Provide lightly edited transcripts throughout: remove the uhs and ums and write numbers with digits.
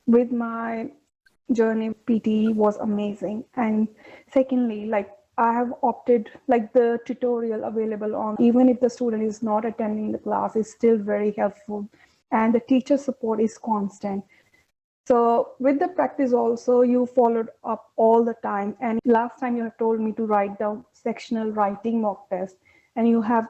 with my journey, PTE was amazing. And secondly, like I have opted, like the tutorial available on, even if the student is not attending the class, is still very helpful. And the teacher support is constant. So with the practice also, you followed up all the time. And last time you have told me to write down sectional writing mock test, and you have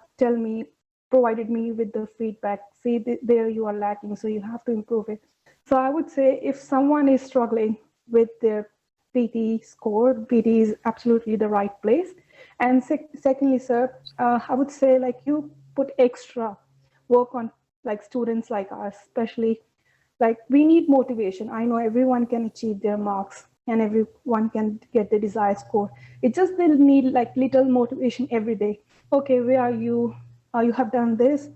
provided me with the feedback. See, there you are lacking, so you have to improve it. So I would say if someone is struggling with their PT score, PT is absolutely the right place. And secondly, sir, I would say like you put extra work on like students like us, especially like we need motivation. I know everyone can achieve their marks and everyone can get the desired score. It just will need like little motivation every day. Okay, where are you? You have done this.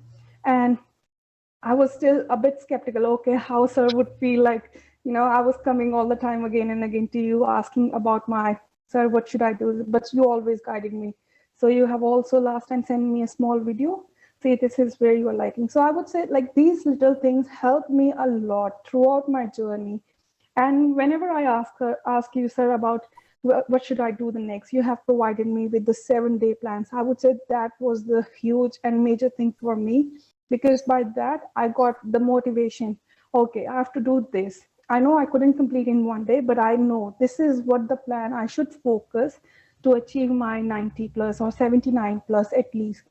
And I was still a bit skeptical. Okay, how sir would feel like, I was coming all the time again and again to you asking about my, sir, what should I do? But you always guided me. So you have also last time sent me a small video. See, this is where you are liking. So I would say like these little things help me a lot throughout my journey. And whenever I ask you, sir, about what should I do the next, you have provided me with the 7-day plans. I would say that was the huge and major thing for me, because by that I got the motivation. Okay, I have to do this. I know I couldn't complete in one day, but I know this is what the plan I should focus to achieve my 90 plus or 79 plus at least.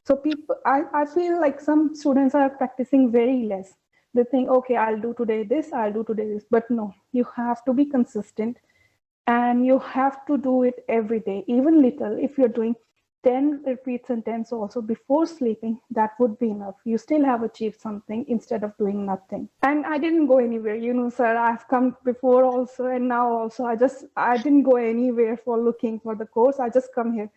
So I feel like some students are practicing very less. They think, okay, I'll do today this, I'll do today this. But no, you have to be consistent and you have to do it every day, even little. If you're doing 10 repeats and 10s also before sleeping, that would be enough. You still have achieved something instead of doing nothing. And I didn't go anywhere, sir. I've come before also and now also. I didn't go anywhere for looking for the course. I just come here.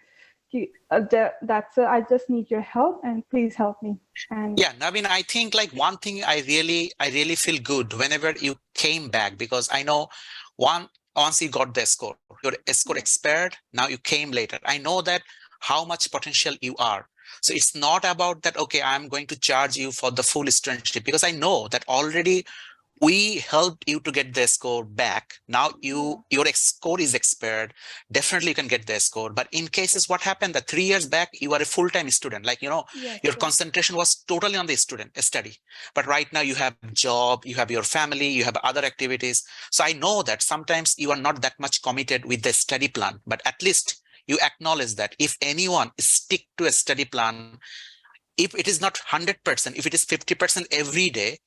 I just need your help and please help me. And yeah, Naveen, I think like one thing I really feel good whenever you came back, because I know once you got the score, your score expired, now you came later. I know that how much potential you are. So it's not about that, okay, I'm going to charge you for the full studentship, because I know that already we helped you to get the score back. Now your score is expired. Definitely you can get the score. But in cases what happened that 3 years back, you are a full-time student, like, yes, your sir. concentration was totally on the study. But right now you have job, you have your family, you have other activities. So I know that sometimes you are not that much committed with the study plan, but at least you acknowledge that if anyone stick to a study plan, if it is not 100%, if it is 50% every day,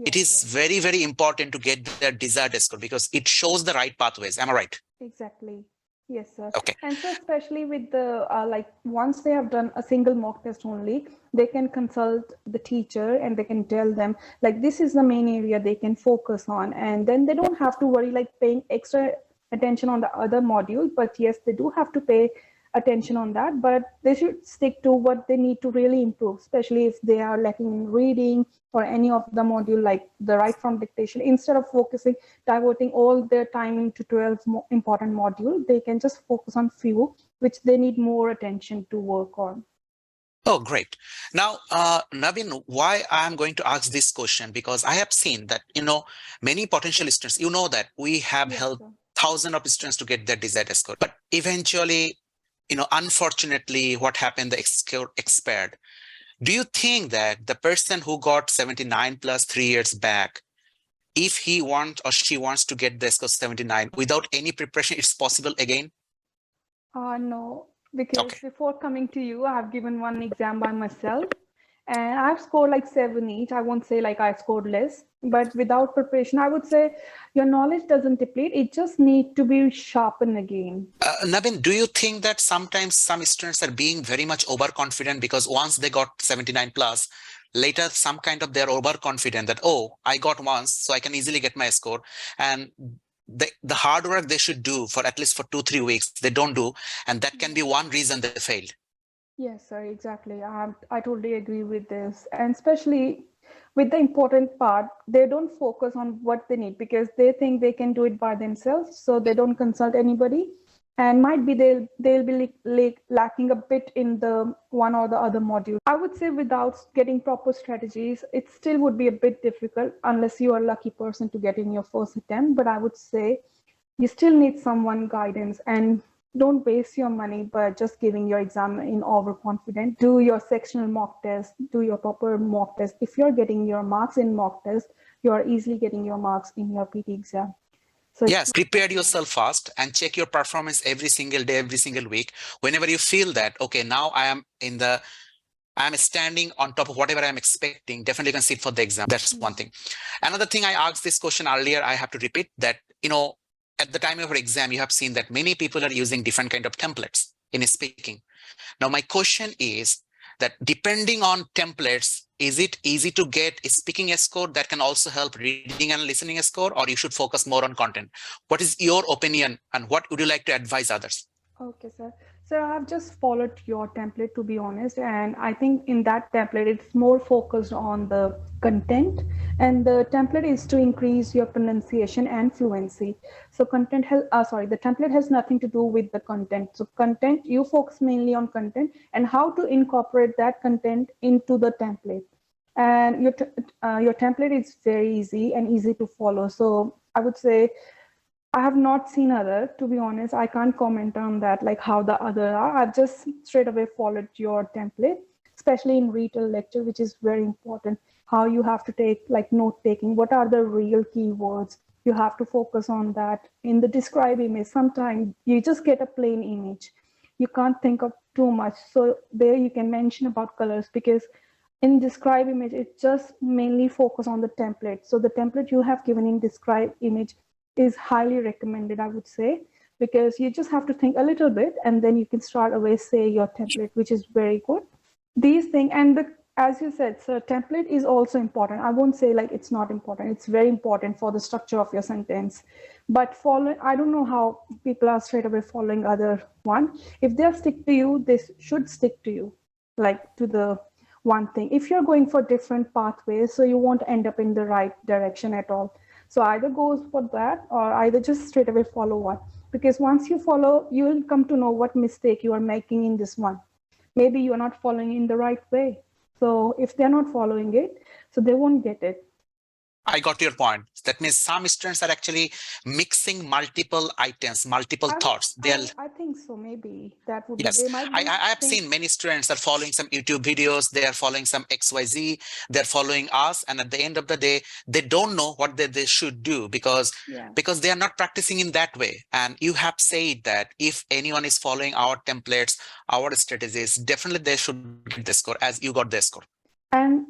it is very, very important to get their desired score, because it shows the right pathways. Am I right? Exactly. Yes, sir. Okay. And so especially with the like once they have done a single mock test only, they can consult the teacher and they can tell them like this is the main area they can focus on, and then they don't have to worry like paying extra attention on the other module. But yes, they do have to pay attention on that, but they should stick to what they need to really improve, especially if they are lacking in reading or any of the module like the right from dictation. Instead of diverting all their time into 12 important module, they can just focus on few which they need more attention to work on. Oh, great. Now, Naveen, why I'm going to ask this question, because I have seen that, many potential students, that we have helped thousands of students to get their desired score, but eventually, unfortunately, what happened, the score expired. Do you think that the person who got 79 plus 3 years back, if he wants or she wants to get the score 79 without any preparation, it's possible again? No, because Okay. before coming to you, I have given one exam by myself and I've scored like 7 each. I won't say like I scored less, but without preparation, I would say your knowledge doesn't deplete. It just needs to be sharpened again. Naveen, do you think that sometimes some students are being very much overconfident because once they got 79 plus, later some kind of they're overconfident that, oh, I got once, so I can easily get my score. And the hard work they should do for at least for 2-3 weeks, they don't do. And that can be one reason they failed. Yes, sir, exactly. I totally agree with this. And especially with the important part, they don't focus on what they need because they think they can do it by themselves. So they don't consult anybody. and might be they'll be lacking a bit in the one or the other module. I would say without getting proper strategies, it still would be a bit difficult unless you are a lucky person to get in your first attempt. But I would say you still need someone guidance, and don't waste your money by just giving your exam in overconfident. Do your sectional mock test, do your proper mock test. If you're getting your marks in mock test, you're easily getting your marks in your PT exam. So it's Yes, prepare yourself fast and check your performance every single day, every single week. Whenever you feel that, okay, now I'm standing on top of whatever I'm expecting, definitely can sit for the exam. That's one thing. Another thing, I asked this question earlier, I have to repeat that, at the time of your exam, you have seen that many people are using different kind of templates in speaking. Now, my question is that depending on templates, is it easy to get a speaking score that can also help reading and listening score, or you should focus more on content? What is your opinion and what would you like to advise others? Okay, sir. So I've just followed your template, to be honest, and I think in that template it's more focused on the content, and the template is to increase your pronunciation and fluency. So the template has nothing to do with the content. So content, you focus mainly on content and how to incorporate that content into the template. And your template is very easy and easy to follow. So I would say I have not seen other, to be honest. I can't comment on that, like how the other are. I've just straight away followed your template, especially in retail lecture, which is very important. How you have to take like note taking. What are the real keywords? You have to focus on that. In the describe image, sometimes you just get a plain image. You can't think of too much. So there you can mention about colors, because in describe image, it just mainly focus on the template. So the template you have given in describe image is highly recommended, I would say, because you just have to think a little bit and then you can start away say your template, which is very good. These things, and as you said, so template is also important. I won't say like it's not important. It's very important for the structure of your sentence. But following, I don't know how people are straight away following other one. If they stick to you, they should stick to you, like to the one thing. If you're going for different pathways, so you won't end up in the right direction at all. So either goes for that or either just straight away follow one. Because once you follow, you will come to know what mistake you are making in this one. Maybe you're not following in the right way. So if they're not following it, so they won't get it. I got your point. That means some students are actually mixing multiple items, multiple thoughts. I think so. Maybe that would be. Yes, They might I, be I have seen many students are following some YouTube videos. They are following some XYZ. They're following us. And at the end of the day, they don't know what they should do yeah. because they are not practicing in that way. And you have said that if anyone is following our templates, our strategies, definitely they should get the score as you got the score. And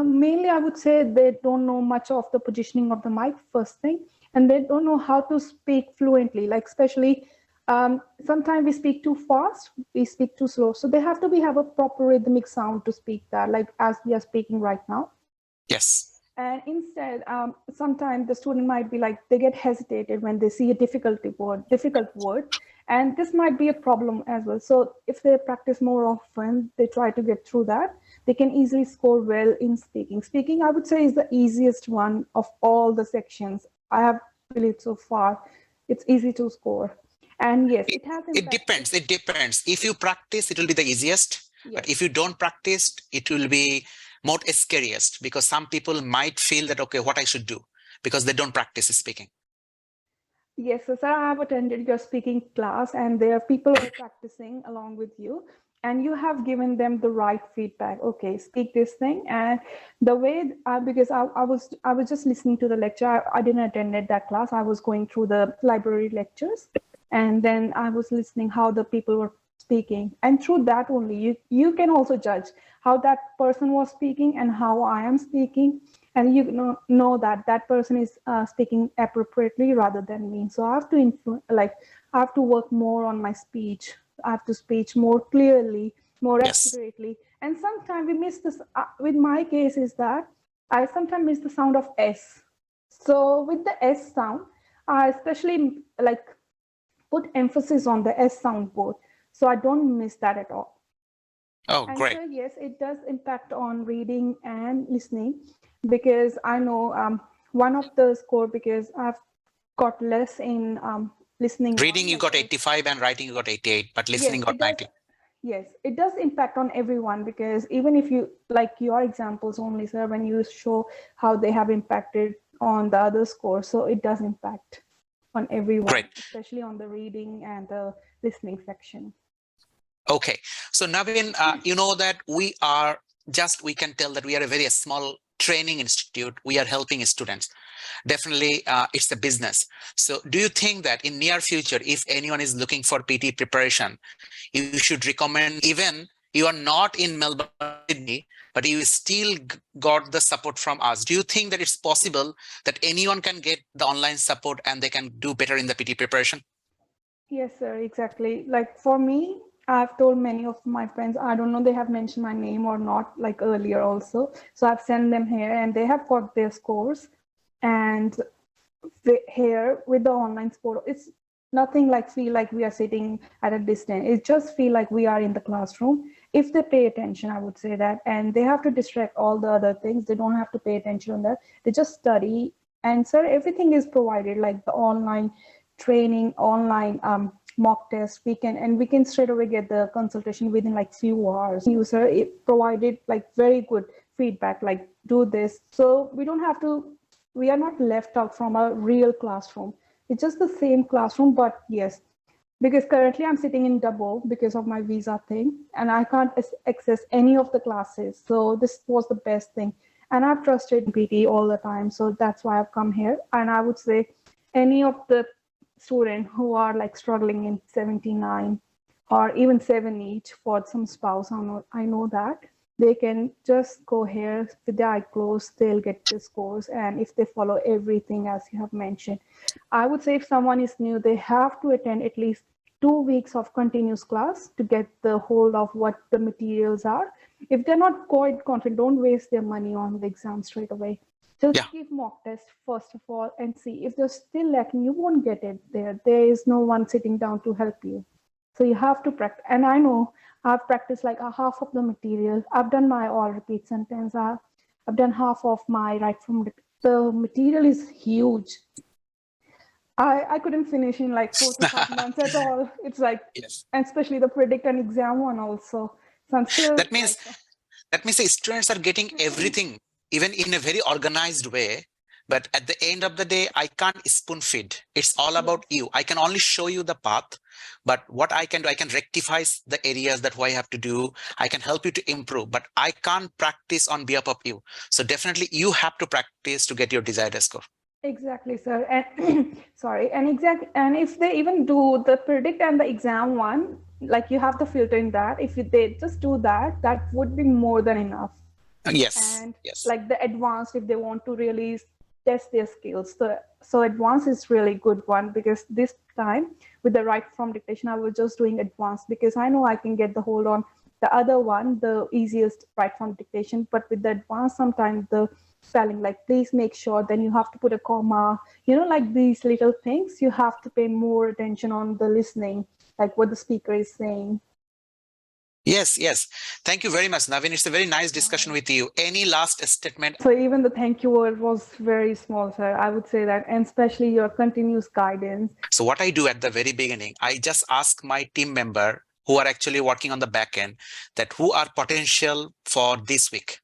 mainly, I would say they don't know much of the positioning of the mic, first thing, and they don't know how to speak fluently. Like especially, sometimes we speak too fast, we speak too slow. So they have to have a proper rhythmic sound to speak that, like as we are speaking right now. Yes. And instead, sometimes the student might be like, they get hesitated when they see a difficult word. And this might be a problem as well. So if they practice more often, they try to get through that, they can easily score well in speaking. Speaking, I would say, is the easiest one of all the sections. I have believed so far. It's easy to score. And yes, it has It depends. It depends. If you practice, it will be the easiest. Yes. But if you don't practice, it will be more scariest because some people might feel that, okay, what I should do because they don't practice speaking. Yes, so sir, I have attended your speaking class and there are people who are practicing along with you and you have given them the right feedback. Okay, speak this thing. And the way, because I was just listening to the lecture. I didn't attend that class. I was going through the library lectures and then I was listening how the people were speaking. And through that only, you can also judge how that person was speaking and how I am speaking. And you know that that person is speaking appropriately rather than me. So I have to I have to work more on my speech. I have to speak more clearly, more accurately. And sometimes we miss this. With my case is that I sometimes miss the sound of S. So with the S sound, I especially like put emphasis on the S sound board. So I don't miss that at all. Oh, and great. So yes, it does impact on reading and listening because I know one of the score because I've got less in listening Reading one, you like got 85 and writing you got 88, but yes, listening got it does. 90. Yes, it does impact on everyone because even if you like your examples only, sir, when you show how they have impacted on the other score, so it does impact on everyone, Great. especially on the reading and the listening section. Okay. So Naveen, you know that we can tell that we are a very small training institute. We are helping students. Definitely, it's a business. So do you think that in near future, if anyone is looking for PT preparation, you should recommend, even you are not in Melbourne or Sydney, but you still got the support from us? Do you think that it's possible that anyone can get the online support and they can do better in the PT preparation? Yes, sir, exactly. Like for me, I've told many of my friends, I don't know, they have mentioned my name or not, like earlier also. So I've sent them here and they have got their scores. And here with the online sport, it's nothing like feel like we are sitting at a distance. It just feel like we are in the classroom. If they pay attention, I would say that, and they have to distract all the other things. They don't have to pay attention on that. They just study. And sir, everything is provided, like the online training, online mock test. We can straight away get the consultation within like few hours. User it provided like very good feedback, like do this. So we are not left out from a real classroom. It's just the same classroom, but yes, because currently I'm sitting in double because of my visa thing, and I can't access any of the classes. So this was the best thing. And I've trusted PT all the time. So that's why I've come here. And I would say any of the students who are like struggling in 79 or even 70 for some spouse, I know that they can just go here with their eye closed, they'll get the scores. And if they follow everything as you have mentioned, I would say if someone is new, they have to attend at least 2 weeks of continuous class to get the hold of what the materials are. If they're not quite confident, don't waste their money on the exam straight away. Just Yeah. give mock test first of all and see. If they're still lacking, you won't get it there. There is no one sitting down to help you. So you have to practice. And I know I've practiced like a half of the material. I've done my all repeat sentence. I've done half of my right from the material is huge. I couldn't finish in like 4 to 5 months at all. It's like, Yes. and especially the predict and exam one also. So I'm still That means like, that means the students are getting everything, even in a very organized way. But at the end of the day, I can't spoon feed. It's all about yes, you. I can only show you the path, but what I can do, I can rectify the areas that I have to do. I can help you to improve, but I can't practice on behalf of you. So definitely you have to practice to get your desired score. exactly, sir. And sorry, and if they even do the predict and the exam one, like you have the filter in that. If they just do that, that would be more than enough. Yes, And yes. like the advanced, if they want to really test their skills, so advanced is really good one, because this time with the right from dictation I was just doing advanced because I know I can get the hold on the other one, the easiest right from dictation. But with the advanced, sometimes the spelling, like please make sure, then you have to put a comma, like these little things you have to pay more attention on the listening, like what the speaker is saying. Yes, yes. Thank you very much, Naveen. It's a very nice discussion with you. Any last statement? So even the thank you word was very small, sir. I would say that, and especially your continuous guidance. So what I do at the very beginning, I just ask my team member who are actually working on the back end that who are potential for this week.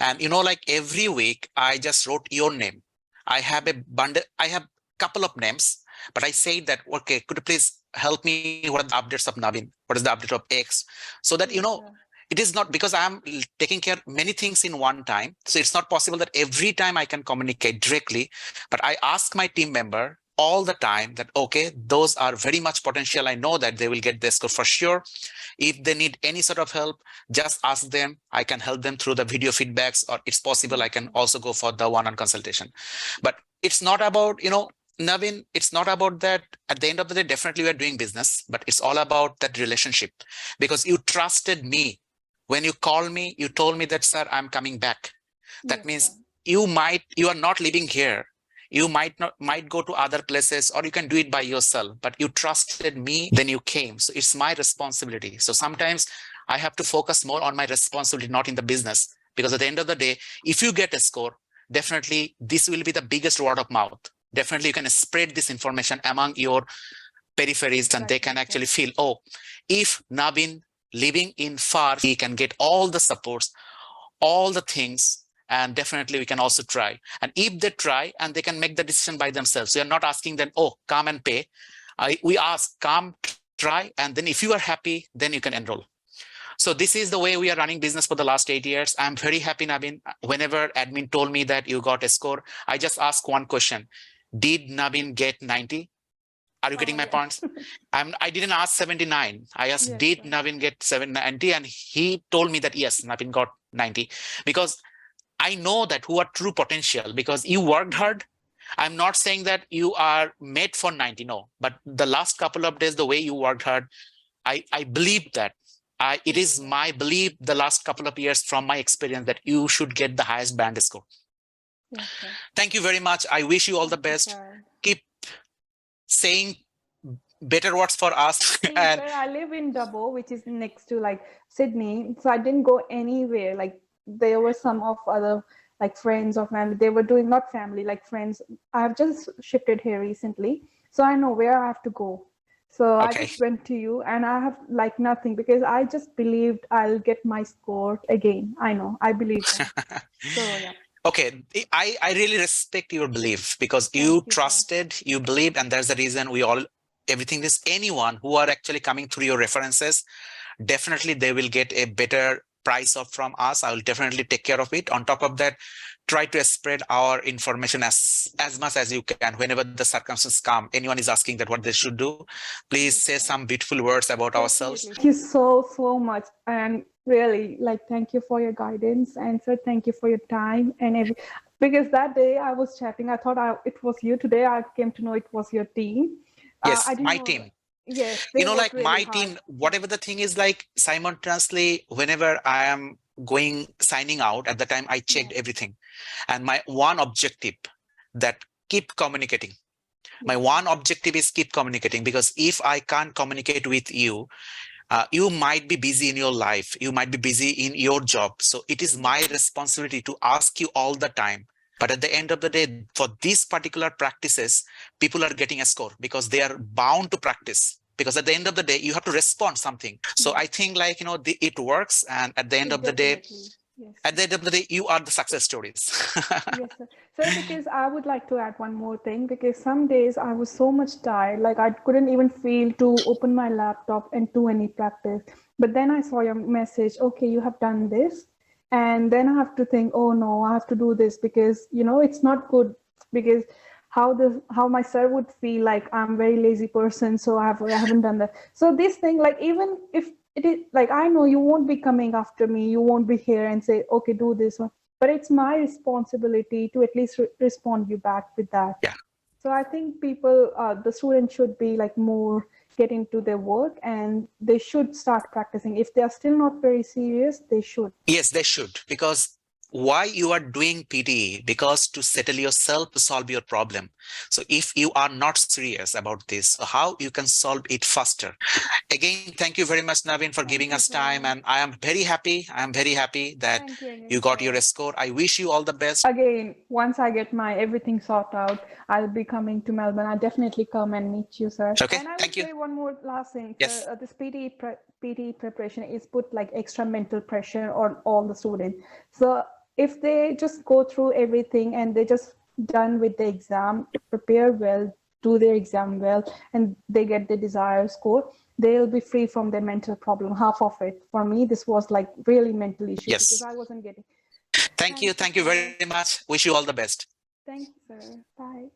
And like every week, I just wrote your name. I have a bundle, I have couple of names, but I say that, okay, could you please help me? What are the updates of Naveen? What is the update of X? So that, Yes, sir. it is not because I'm taking care of many things in one time. So it's not possible that every time I can communicate directly, but I ask my team member all the time that, okay, those are very much potential. I know that they will get this score for sure. If they need any sort of help, just ask them. I can help them through the video feedbacks, or it's possible I Yes, can sir. also go for the one-on consultation. But it's not about, Naveen, it's not about that. At the end of the day, definitely we're doing business, but it's all about that relationship, because you trusted me. When you called me, you told me that, sir, I'm coming back. That Yes, sir. means you are not living here. You might go to other places, or you can do it by yourself, but you trusted me, then you came. So it's my responsibility. So sometimes I have to focus more on my responsibility, not in the business, because at the end of the day, if you get a score, definitely this will be the biggest word of mouth. definitely you can spread this information among your peripheries, and they can actually feel, oh, if Naveen living in far, he can get all the supports, all the things, and definitely we can also try. And if they try and they can make the decision by themselves, we are not asking them, oh, come and pay. We ask, come, try, and then if you are happy, then you can enroll. So this is the way we are running business for the last 8 years. I'm very happy, Naveen. Whenever admin told me that you got a score, I just asked one question. Did Naveen get 90? Are you getting my points? I didn't ask 79. I asked, Yes, did sir. Naveen get 790? And he told me that yes, Naveen got 90. Because I know that who are true potential, because you worked hard. I'm not saying that you are made for 90, no. But the last couple of days, the way you worked hard, I believe that. It Yes, is sir. my belief the last couple of years from my experience that you should get the highest band score. Yes, sir. Thank you very much. I wish you all the Thank you, best. sir. Keep saying better words for us. See, And sir, I live in Dubbo, which is next to like Sydney. So I didn't go anywhere. Like there were some of other like friends or family. They were doing not family, like friends. I have just shifted here recently. So I know where I have to go. So I okay. just went to you and I have like nothing because I just believed I'll get my score again. I know. I believe that. So yeah. Okay, I really respect your belief because Thank you you, sir. trusted, you believed, and that's the reason we all, everything is anyone who are actually coming through your references, definitely they will get a better price off from us. I will definitely take care of it. On top of that, try to spread our information as much as you can. Whenever the circumstances come, anyone is asking that what they should do, please Yes, say sir. some beautiful words about ourselves. Definitely. Thank you so much. And really, like, thank you for your guidance. And sir, thank you for your time and every because that day I was chatting, I thought it was you. Today I came to know it was your team. I Yes, didn't my know. team. Yes, they Like work really my hard. team, whatever the thing is, like simultaneously, whenever I am going signing out, at the time I checked Yes, everything. And my one objective that keep communicating. My yes, sir. one objective is keep communicating, because if I can't communicate with you, you might be busy in your life, you might be busy in your job. So it is Yes, my sir. responsibility to ask you all the time. But at the end of the day, for these particular practices, people are getting a score because they are bound to practice. Because at the end of the day, you have to respond something. So Yes, I think, like, it works. And at the end it of the day, definitely. Yes, at sir. the end of the day, you are the success stories. Yes, sir. Sir, because I would like to add one more thing because some days I was so much tired, like I couldn't even feel to open my laptop and do any practice. But then I saw your message, okay, you have done this. And then I have to think, oh no, I have to do this because, it's not good because how my sir would feel like I'm very lazy person, so I haven't done that. So this thing, like even if it is like I know you won't be coming after me, you won't be here and say, okay, do this one, but it's my responsibility to at least respond you back with that. Yeah. So I think people, the students should be like more get into their work and they should start practicing. If they are still not very serious, they should. Yes, they should. Because why you are doing PTE? Because to settle yourself, to solve your problem. So if you are not serious about this, so how you can solve it faster? Again, thank you very much, Naveen, for giving Thank you, us time. sir. And I am very happy. I am very happy that Thank you you again, got your sir. score. I wish you all the best. Again, once I get my everything sorted out, I'll be coming to Melbourne. I'll definitely come and meet you, sir. Okay, And I would thank you. say one more last thing, sir. Yes. This PTE preparation is put like extra mental pressure on all the students. So if they just go through everything and they just done with the exam, prepare well, do their exam well, and they get the desired score, they'll be free from their mental problem. Half of it. For me, this was like really mental issue because Yes. I wasn't getting. Thank you. Thank you, Thank you very sir. much. Wish you all the best. Thank you, sir. Bye.